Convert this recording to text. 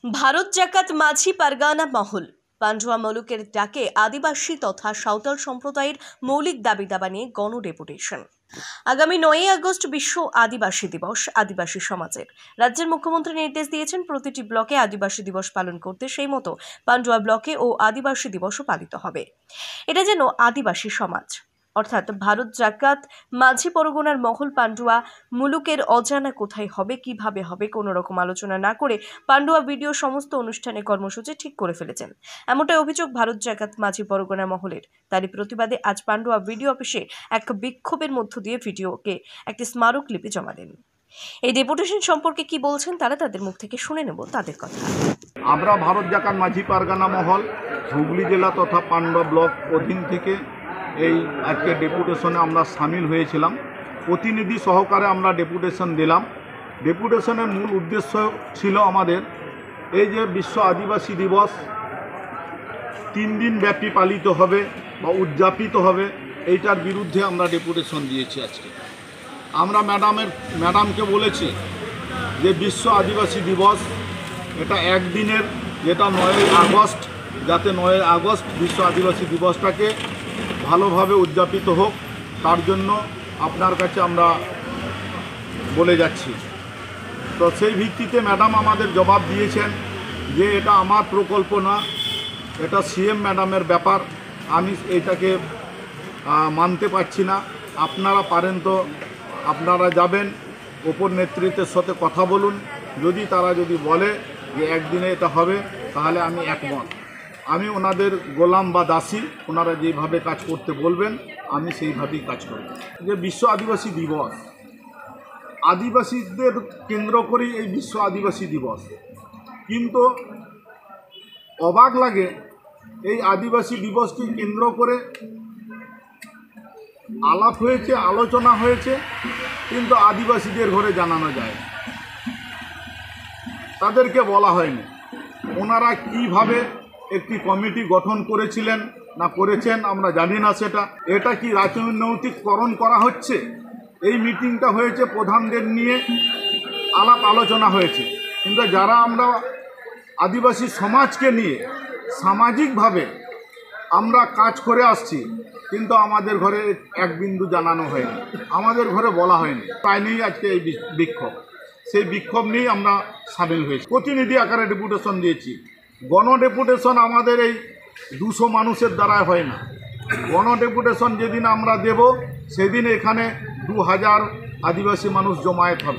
ভারত জাকাত মাঝি পারগানা মহল পান্ডুয়া মুলুকের ডাকে আদিবাসী তথা সাঁওতাল সম্প্রদায়ের মৌলিক দাবি দাবা নিয়ে গণ ডেপুটেশন। আগামী 9 আগস্ট বিশ্ব আদিবাসী দিবস। আদিবাসী সমাজের রাজ্যের মুখ্যমন্ত্রী নির্দেশ দিয়েছেন প্রতিটি ব্লকে আদিবাসী দিবস পালন করতে। সেই মতো পান্ডুয়া ব্লকে ও আদিবাসী দিবসও পালিত হবে। এটা যেন আদিবাসী সমাজ অর্থাৎ ভারত জাকাত মাঝি পরগনার মহল পান্ডুয়া মুলুকের অজানা কোথায় হবে, কিভাবে হবে, কোনো রকম আলোচনা না করে পান্ডুয়া ভিডিও সমস্ত অনুষ্ঠানে কর্মসূচি ঠিক করে ফেলেছেন। এমনটাই অভিযোগ ভারত জাকাত মাঝি পরগনা মহলের। তারই প্রতিবাদে আজ পান্ডুয়া ভিডিও অফিসে এক বিক্ষোভের মধ্য দিয়ে ভিডিওকে একটি স্মারকলিপি জমা দেন। এই ডেপুটেশন সম্পর্কে কি বলছেন তারা, তাদের মুখ থেকে শুনে নেব তাদের কথা। আমরা ভারত জাকাত মাঝি পারগানা মহল হুগলি জেলা তথা পান্ডুয়া ব্লক অধীন থেকে এই আজকে ডেপুটেশনে আমরা সামিল হয়েছিলাম। প্রতিনিধি সহকারে আমরা ডেপুটেশন দিলাম। ডেপুটেশনের মূল উদ্দেশ্য ছিল আমাদের এই যে বিশ্ব আদিবাসী দিবস 3 দিন ব্যাপী পালিত হবে বা উদযাপিত হবে, এইটার বিরুদ্ধে আমরা ডেপুটেশন দিয়েছি। আজকে আমরা ম্যাডামকে বলেছি যে বিশ্ব আদিবাসী দিবস এটা একদিনের, যেটা 9 আগস্ট, যাতে 9 আগস্ট বিশ্ব আদিবাসী দিবসটাকে ভালোভাবে উদযাপিত হোক, তার জন্য আপনার কাছে আমরা বলে যাচ্ছি। তো সেই ভিত্তিতে ম্যাডাম আমাদের জবাব দিয়েছেন যে এটা আমার প্রকল্প না, এটা সিএম ম্যাডামের ব্যাপার, আমি এটাকে মানতে পারছি না। আপনারা পারেন তো আপনারা যাবেন, ওপর নেতৃত্বের সাথে কথা বলুন, তারা যদি বলে যে একদিনে এটা হবে তাহলে আমি একমত। আমি ওনাদের গোলাম বা দাসী, ওনারা যেভাবে কাজ করতে বলবেন আমি সেইভাবেই কাজ করব। যে বিশ্ব আদিবাসী দিবস, আদিবাসীদের কেন্দ্র করেই এই বিশ্ব আদিবাসী দিবস, কিন্তু অবাক লাগে এই আদিবাসী দিবসকে কেন্দ্র করে আলাপ হয়েছে, আলোচনা হয়েছে, কিন্তু আদিবাসীদের ঘরে জানানো যায়, তাদেরকে বলা হয়নি। ওনারা কিভাবে একটি কমিটি গঠন করেছিলেন না করেছেন আমরা জানি না। এটা কি রাজনৈতিককরণ করা হচ্ছে? এই মিটিংটা হয়েছে প্রধানদের নিয়ে আলাপ আলোচনা হয়েছে, কিন্তু যারা আমরা আদিবাসী সমাজকে নিয়ে সামাজিকভাবে আমরা কাজ করে আসছি, কিন্তু আমাদের ঘরে এক বিন্দু জানানো হয়নি, আমাদের ঘরে বলা হয়নি। তাই নিয়েই আজকে এই বিক্ষোভ, সেই বিক্ষোভ নিয়েই আমরা সামিল হয়েছি। প্রতিনিধি আকারে ডেপুটেশন দিয়েছি। গণ ডেপুটেশন আমাদের এই 200 মানুষের দ্বারা হয় না। গণ ডেপুটেশন যেদিন আমরা দেব সেদিন এখানে 2000 আদিবাসী মানুষ জমায়েত হবে।